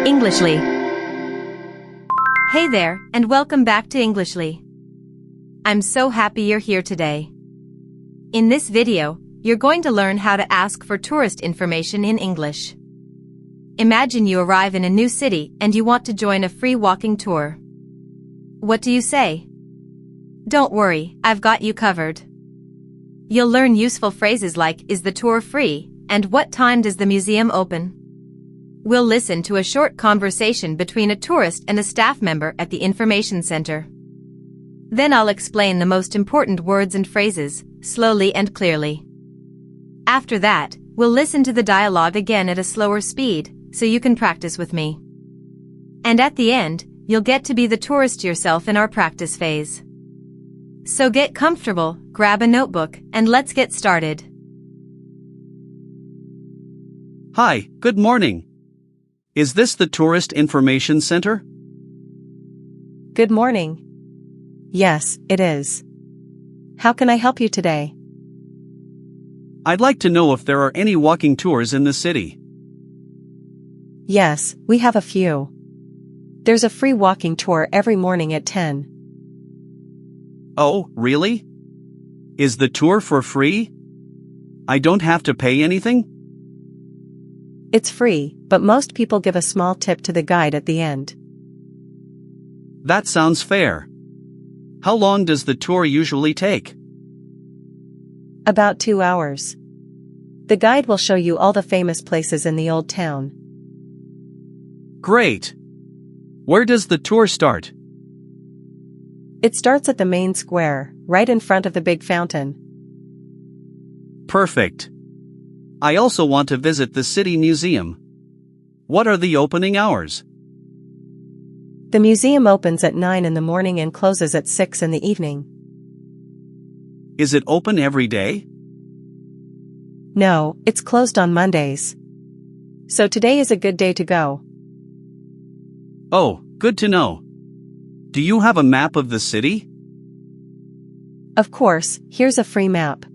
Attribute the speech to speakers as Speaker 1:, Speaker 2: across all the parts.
Speaker 1: Englishly. Hey there, and welcome back to Englishly. I'm so happy you're here today. In this video, you're going to learn how to ask for tourist information in English. Imagine you arrive in a new city and you want to join a free walking tour. What do you say? Don't worry, I've got you covered. You'll learn useful phrases like, is the tour free, and what time does the museum open? We'll listen to a short conversation between a tourist and a staff member at the information center. Then I'll explain the most important words and phrases, slowly and clearly. After that, we'll listen to the dialogue again at a slower speed, so you can practice with me. And at the end, you'll get to be the tourist yourself in our practice phase. So get comfortable, grab a notebook, and let's get started.
Speaker 2: Hi, good morning. Is this the Tourist Information Center?
Speaker 3: Good morning. Yes, it is. How can I help you today?
Speaker 2: I'd like to know if there are any walking tours in the city.
Speaker 3: Yes, we have a few. There's a free walking tour every morning at 10.
Speaker 2: Oh, really? Is the tour for free? I don't have to pay anything?
Speaker 3: It's free, but most people give a small tip to the guide at the end.
Speaker 2: That sounds fair. How long does the tour usually take?
Speaker 3: About 2 hours. The guide will show you all the famous places in the old town.
Speaker 2: Great. Where does the tour start?
Speaker 3: It starts at the main square, right in front of the big fountain.
Speaker 2: Perfect. I also want to visit the city museum. What are the opening hours?
Speaker 3: The museum opens at 9 in the morning and closes at 6 in the evening.
Speaker 2: Is it open every day?
Speaker 3: No, it's closed on Mondays. So today is a good day to go.
Speaker 2: Oh, good to know. Do you have a map of the city?
Speaker 3: Of course, here's a free map.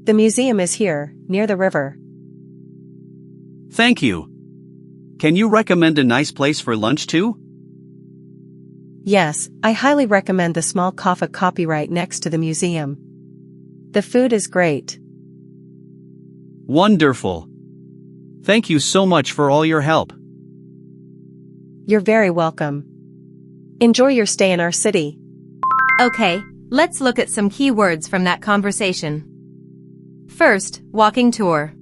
Speaker 3: The museum is here, near the river.
Speaker 2: Thank you. Can you recommend a nice place for lunch too?
Speaker 3: Yes, I highly recommend the small coffee right next to the museum. The food is great.
Speaker 2: Wonderful. Thank you so much for all your help.
Speaker 3: You're very welcome. Enjoy your stay in our city.
Speaker 1: Okay, let's look at some key words from that conversation. First, walking tour.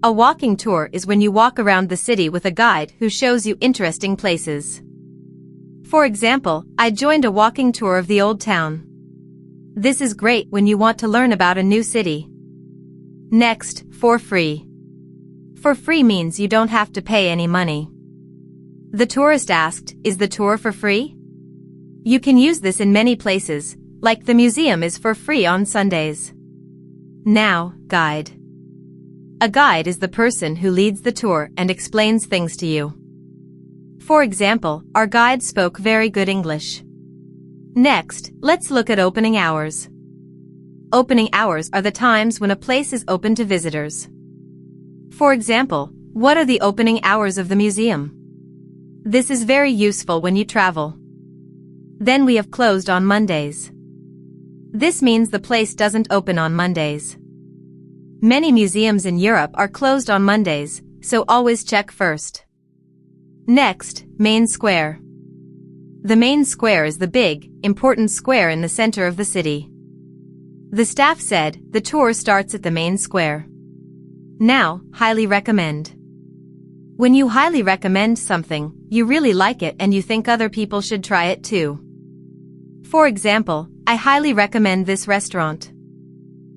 Speaker 1: A walking tour is when you walk around the city with a guide who shows you interesting places. For example, I joined a walking tour of the old town. This is great when you want to learn about a new city. Next, for free. For free means you don't have to pay any money. The tourist asked, is the tour for free? You can use this in many places, like the museum is for free on Sundays. Now, guide. A guide is the person who leads the tour and explains things to you. For example, our guide spoke very good English. Next, let's look at opening hours. Opening hours are the times when a place is open to visitors. For example, what are the opening hours of the museum? This is very useful when you travel. Then we have closed on Mondays. This means the place doesn't open on Mondays. Many museums in Europe are closed on Mondays, so always check first. Next, main square. The main square is the big, important square in the center of the city. The staff said, the tour starts at the main square. Now, highly recommend. When you highly recommend something, you really like it and you think other people should try it too. For example, I highly recommend this restaurant.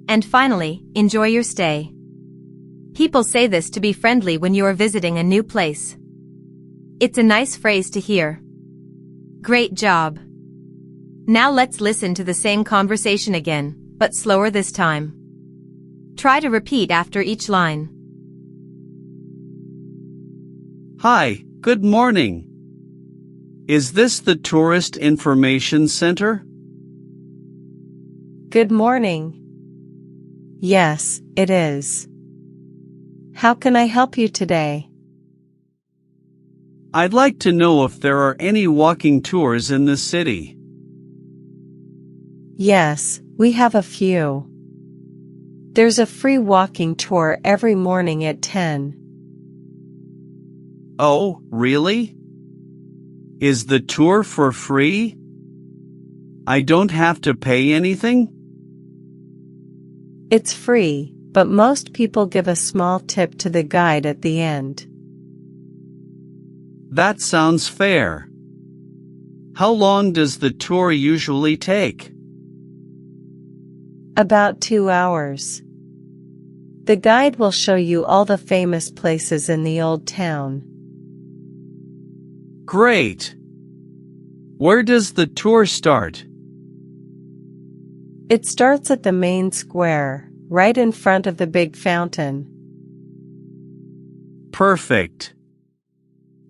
Speaker 1: And finally, enjoy your stay. People say this to be friendly when you are visiting a new place. It's a nice phrase to hear. Great job. Now let's listen to the same conversation again, but slower this time. Try to repeat after each line.
Speaker 2: Hi, good morning. Is this the Tourist Information Center?
Speaker 3: Good morning. Yes, it is. How can I help you today?
Speaker 2: I'd like to know if there are any walking tours in the city.
Speaker 3: Yes, we have a few. There's a free walking tour every morning at 10.
Speaker 2: Oh, really? Is the tour for free? I don't have to pay anything?
Speaker 3: It's free, but most people give a small tip to the guide at the end.
Speaker 2: That sounds fair. How long does the tour usually take?
Speaker 3: About 2 hours. The guide will show you all the famous places in the old town.
Speaker 2: Great! Where does the tour start?
Speaker 3: It starts at the main square, right in front of the big fountain.
Speaker 2: Perfect.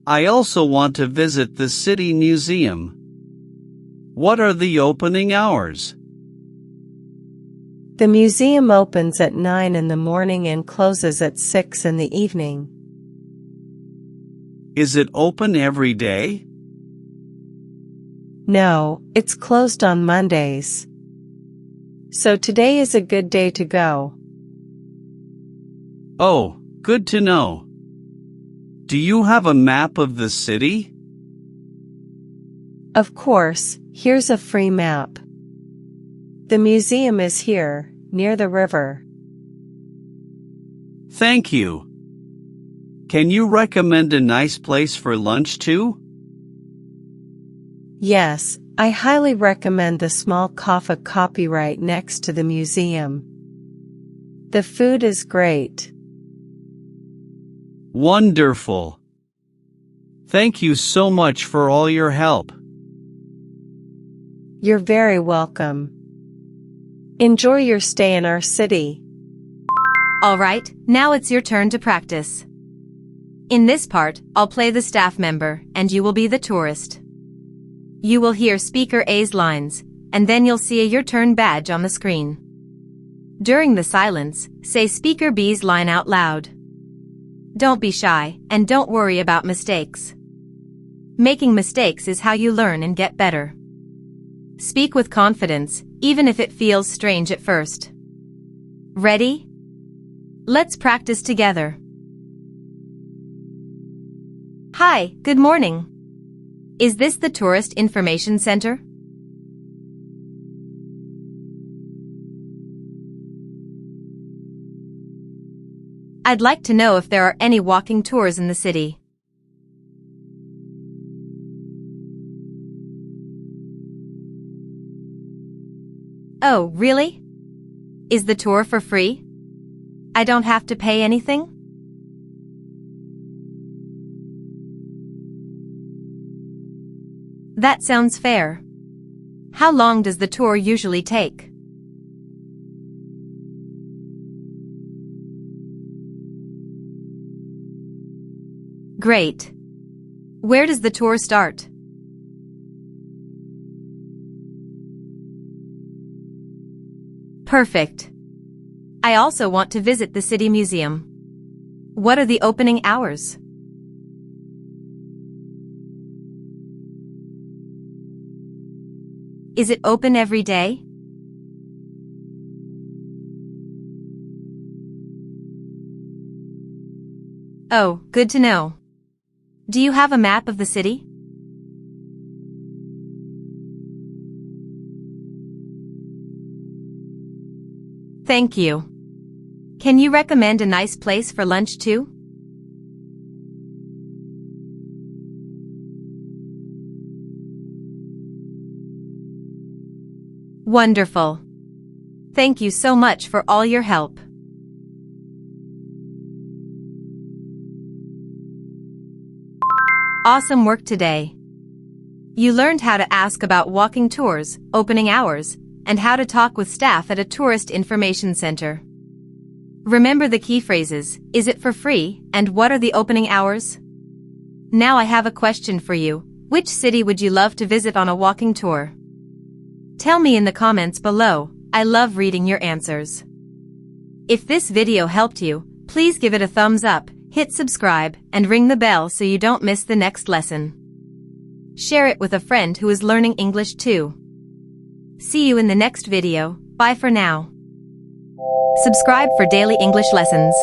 Speaker 2: I also want to visit the city museum. What are the opening hours?
Speaker 3: The museum opens at 9 in the morning and closes at 6 in the evening.
Speaker 2: Is it open every day?
Speaker 3: No, it's closed on Mondays. So today is a good day to go.
Speaker 2: Oh, good to know. Do you have a map of the city?
Speaker 3: Of course, here's a free map. The museum is here, near the river.
Speaker 2: Thank you. Can you recommend a nice place for lunch too?
Speaker 3: Yes, I highly recommend the small coffee right next to the museum. The food is great.
Speaker 2: Wonderful. Thank you so much for all your help.
Speaker 3: You're very welcome. Enjoy your stay in our city.
Speaker 1: Alright, now it's your turn to practice. In this part, I'll play the staff member, and you will be the tourist. You will hear Speaker A's lines, and then you'll see a Your Turn badge on the screen. During the silence, say Speaker B's line out loud. Don't be shy, and don't worry about mistakes. Making mistakes is how you learn and get better. Speak with confidence, even if it feels strange at first. Ready? Let's practice together. Hi, good morning. Is this the Tourist Information Center? I'd like to know if there are any walking tours in the city. Oh, really? Is the tour for free? I don't have to pay anything? That sounds fair. How long does the tour usually take? Great. Where does the tour start? Perfect. I also want to visit the city museum. What are the opening hours? Is it open every day? Oh, good to know. Do you have a map of the city? Thank you. Can you recommend a nice place for lunch too? Wonderful. Thank you so much for all your help. Awesome work today. You learned how to ask about walking tours, opening hours, and how to talk with staff at a tourist information center. Remember the key phrases, is it for free, and what are the opening hours? Now I have a question for you. Which city would you love to visit on a walking tour? Tell me in the comments below. I love reading your answers. If this video helped you, please give it a thumbs up, Hit subscribe and ring the bell so you don't miss the next lesson. Share it with a friend who is learning English too. See you in the next video. Bye for now. Subscribe for daily English lessons.